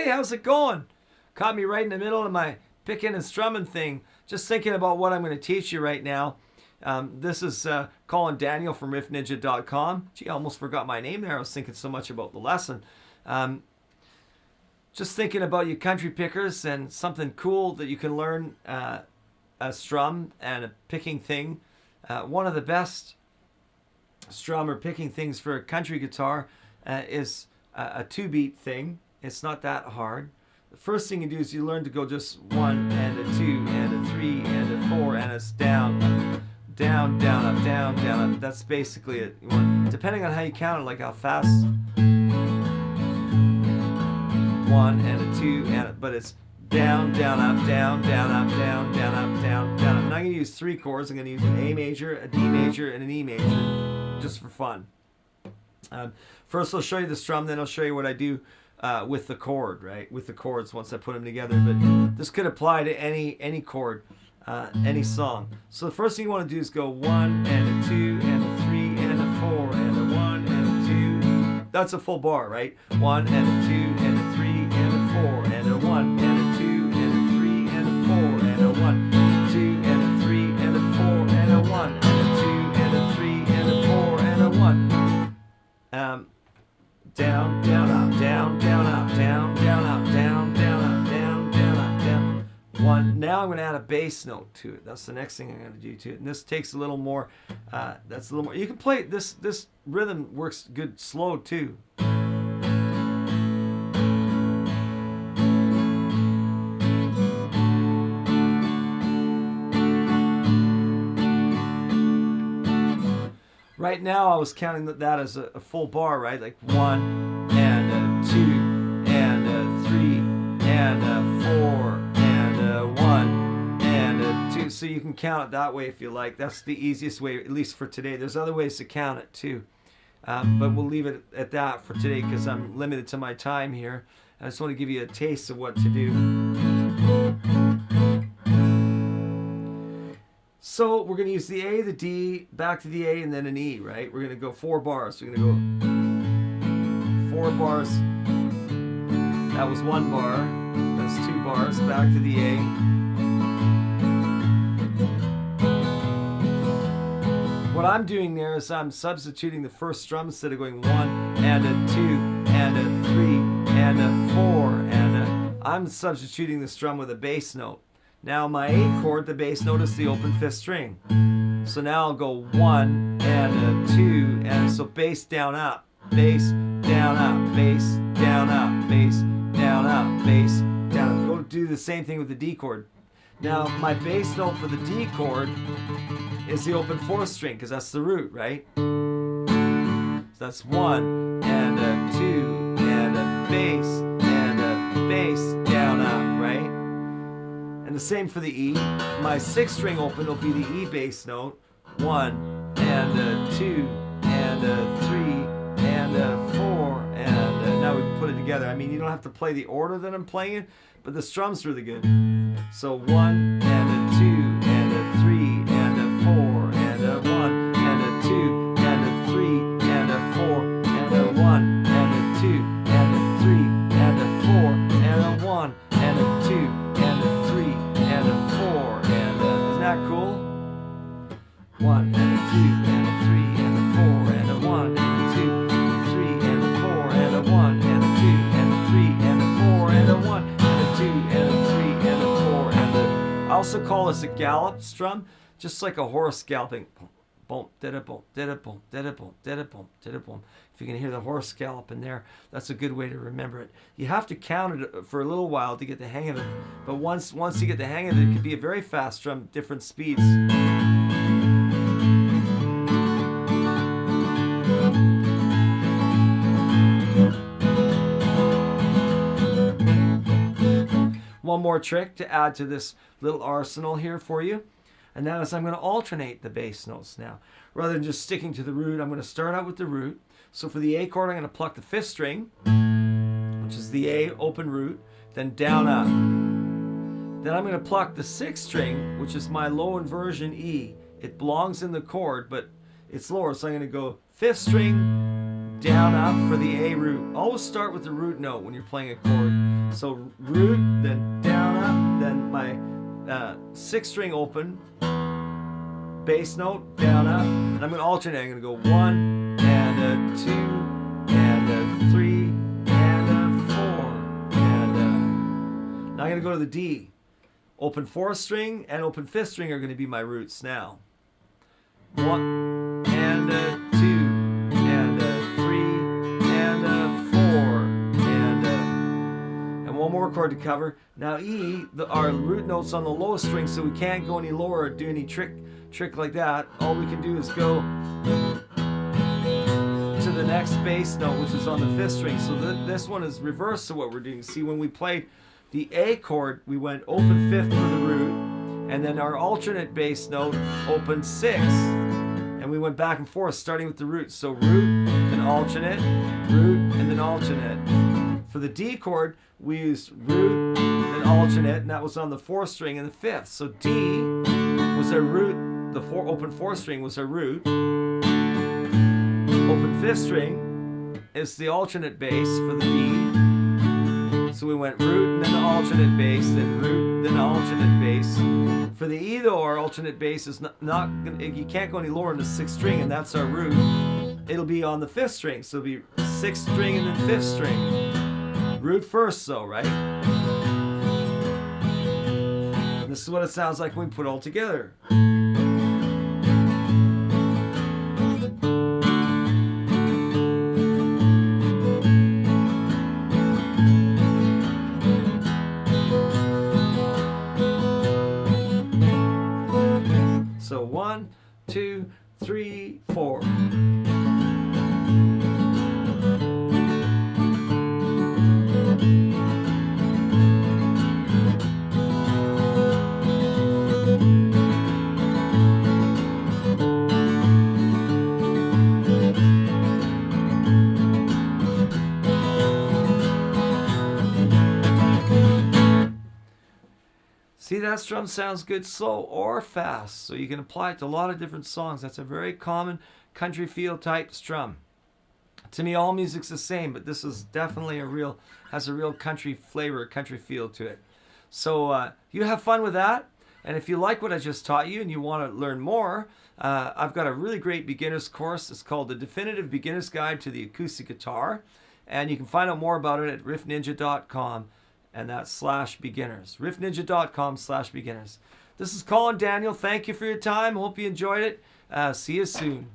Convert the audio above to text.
Hey, how's it going? Caught me right in the middle of my picking and strumming thing. Just thinking about what I'm going to teach you right now. This is Colin Daniel from RiffNinja.com. Gee, I almost forgot my name there. I was thinking so much about the lesson. Just thinking about you country pickers and something cool that you can learn a strum and a picking thing. One of the best strum or picking things for a country guitar is a 2-beat thing. It's not that hard. The first thing you do is you learn to go just 1 and a 2 and a 3 and a 4 and it's down, down, down, up, down, down, up. That's basically it. Depending on how you count it, like how fast. 1 and a 2 and a, but it's down, down, up, down, down, up, down, down, up, down, down. I'm not going to use 3 chords. I'm going to use an A major, a D major, and an E major, just for fun. First, I'll show you the strum, then I'll show you what I do with the chord, right? With the chords once I put them together. But this could apply to any chord, any song. So the first thing you want to do is go 1 and a 2 and a 3 and a 4 and a 1 and a 2. That's a full bar, right? 1 and a 2 and a 3 and a 4 and a 1 and a 2 and a 3 and a 4 and a 1, 2 and a 3 and a 4 and a 1 and a 2 and a 3 and a 4 and a 1. Down, down, up, down, down, up, down, down, up, down, down, up, down, down, up, down. 1. Now I'm going to add a bass note to it. That's the next thing I'm going to do to it. And this takes a little more. That's a little more. You can play this. This rhythm works good slow too. Right now, I was counting that as a full bar, right? Like 1 and a 2 and a 3 and a 4 and a 1 and a 2. So you can count it that way if you like. That's the easiest way, at least for today. There's other ways to count it too. But we'll leave it at that for today because I'm limited to my time here. I just want to give you a taste of what to do. So we're going to use the A, the D, back to the A, and then an E, right? We're going to go 4 bars. We're going to go 4 bars. That was 1 bar. That's 2 bars. Back to the A. What I'm doing there is I'm substituting the first strum instead of going 1 and a 2 and a 3 and a 4 and a... I'm substituting the strum with a bass note. Now my A chord, the bass note is the open 5th string. So now I'll go 1 and a 2 and so bass down up, bass down up, bass down up, bass down up, bass down. Go do the same thing with the D chord. Now my bass note for the D chord is the open 4th string because that's the root, right? So that's 1 and a 2 and a bass down up, right? And the same for the E. My 6th string open will be the E bass note. 1 and a 2 and a 3 and a 4 and now we can put it together. I mean, you don't have to play the order that I'm playing it, but the strum's really good. So 1 and a 2 and a 3 and a 4 and a 1 and a 2 and a 3 and a 4 and a 1 and a 2 and a 3 and a 4 and a 1 and a 2 and a 3 and a 4 and isn't that cool? 1 and a 2 and a 3 and a 4 and a 1 and a 2 and a 3 and a 4 and a 1 and a 2 and a 3 and a 4 and a 1 and a 2 and a 3 and a 4 and a... I also call this a gallup strum, just like a horse galloping. Boom, da-da-boom, da-da-boom, da-da-boom, da-da-boom, da-da-boom. If you can hear the horse gallop in there, that's a good way to remember it. You have to count it for a little while to get the hang of it, but once you get the hang of it, it can be a very fast drum, different speeds. One more trick to add to this little arsenal here for you. And that is I'm going to alternate the bass notes now. Rather than just sticking to the root, I'm going to start out with the root. So for the A chord, I'm going to pluck the 5th string, which is the A open root, then down up. Then I'm going to pluck the 6th string, which is my low inversion E. It belongs in the chord, but it's lower. So I'm going to go 5th string, down, up for the A root. Always start with the root note when you're playing a chord. So root, then down, up, then my 6th string open, bass note, down, up, and I'm going to alternate. I'm going to go 1 and a 2 and a 3 and a 4 and now I'm going to go to the D. Open 4th string and open 5th string are going to be my roots now. 1 and a 2 and a 3 and a 4 and one more chord to cover. Now E, our root note's on the lowest string, so we can't go any lower or do any trick like that. All we can do is go to the next bass note, which is on the 5th string. So this one is reverse to what we're doing. See, when we played the A chord, we went open 5th for the root, and then our alternate bass note open 6th, and we went back and forth starting with the root. So root, then alternate, root, and then alternate. For the D chord, we used root, then alternate, and that was on the 4th string and the 5th. So D was our root, the open 4th string was our root, open 5th string is the alternate bass for the D. So we went root and then the alternate bass, then root, then alternate bass. For the E though, our alternate bass is not you can't go any lower in the 6th string, and that's our root. It'll be on the 5th string, so it'll be 6th string and then 5th string. Root first though, right? And this is what it sounds like when we put it all together. So 1, 2, 3, 4. See, that strum sounds good slow or fast, so you can apply it to a lot of different songs. That's a very common country feel type strum. To me, all music's the same, but this is definitely has a real country flavor, country feel to it. So you have fun with that, and if you like what I just taught you and you want to learn more, I've got a really great beginner's course. It's called The Definitive Beginner's Guide to the Acoustic Guitar, and you can find out more about it at RiffNinja.com. And that's /beginners. RiffNinja.com/beginners. This is Colin Daniel. Thank you for your time. Hope you enjoyed it. See you soon.